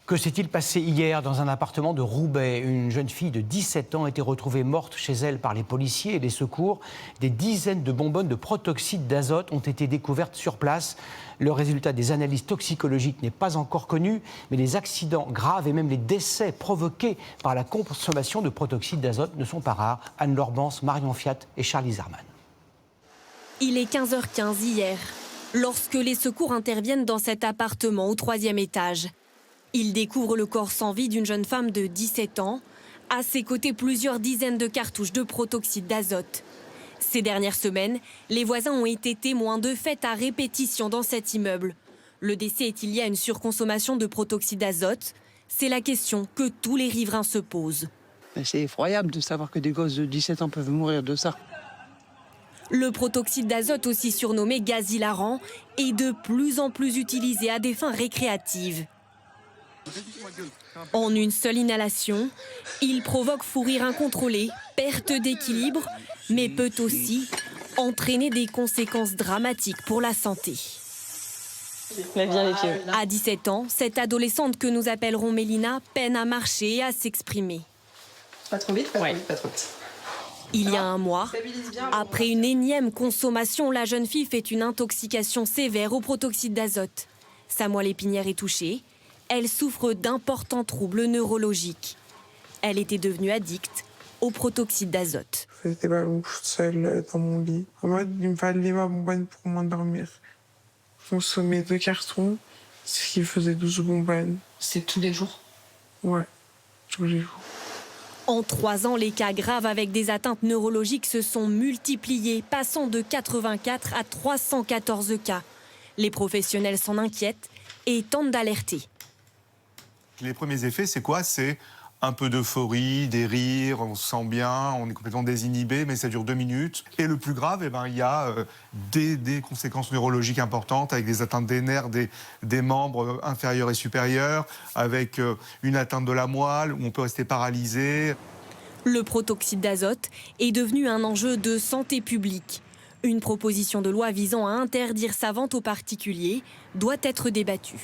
Que s'est-il passé hier dans un appartement de Roubaix? Une jeune fille de 17 ans a été retrouvée morte chez elle par les policiers et les secours. Des dizaines de bonbonnes de protoxyde d'azote ont été découvertes sur place. Le résultat des analyses toxicologiques n'est pas encore connu, mais les accidents graves et même les décès provoqués par la consommation de protoxyde d'azote ne sont pas rares. Anne-Laure Bance, Marion Fiat et Charlie Zerman. Il est 15h15 hier, lorsque les secours interviennent dans cet appartement au 3e étage. Ils découvrent le corps sans vie d'une jeune femme de 17 ans. À ses côtés, plusieurs dizaines de cartouches de protoxyde d'azote. Ces dernières semaines, les voisins ont été témoins de faits à répétition dans cet immeuble. Le décès est-il lié à une surconsommation de protoxyde d'azote? C'est la question que tous les riverains se posent. C'est effroyable de savoir que des gosses de 17 ans peuvent mourir de ça. Le protoxyde d'azote, aussi surnommé gaz hilarant, est de plus en plus utilisé à des fins récréatives. En une seule inhalation, il provoque fou rire incontrôlé, perte d'équilibre, mais peut aussi entraîner des conséquences dramatiques pour la santé. À 17 ans, cette adolescente que nous appellerons Mélina peine à marcher et à s'exprimer. Pas trop vite, pas trop vite. Il y a un mois, après une énième consommation, la jeune fille fait une intoxication sévère au protoxyde d'azote. Sa moelle épinière est touchée. Elle souffre d'importants troubles neurologiques. Elle était devenue addicte au protoxyde d'azote. Je faisais des ballons toute seule dans mon lit. En mode, il me fallait ma bonbonne pour m'endormir. Je consommais 2 cartons, ce qui faisait 12 bonbonnes. C'est tous les jours? Ouais, tous les jours. En 3 ans, les cas graves avec des atteintes neurologiques se sont multipliés, passant de 84 à 314 cas. Les professionnels s'en inquiètent et tentent d'alerter. Les premiers effets, c'est quoi? C'est un peu d'euphorie, des rires, on se sent bien, on est complètement désinhibé, mais ça dure 2 minutes. Et le plus grave, il y a des conséquences neurologiques importantes, avec des atteintes des nerfs, des membres inférieurs et supérieurs, avec une atteinte de la moelle, où on peut rester paralysé. Le protoxyde d'azote est devenu un enjeu de santé publique. Une proposition de loi visant à interdire sa vente aux particuliers doit être débattue.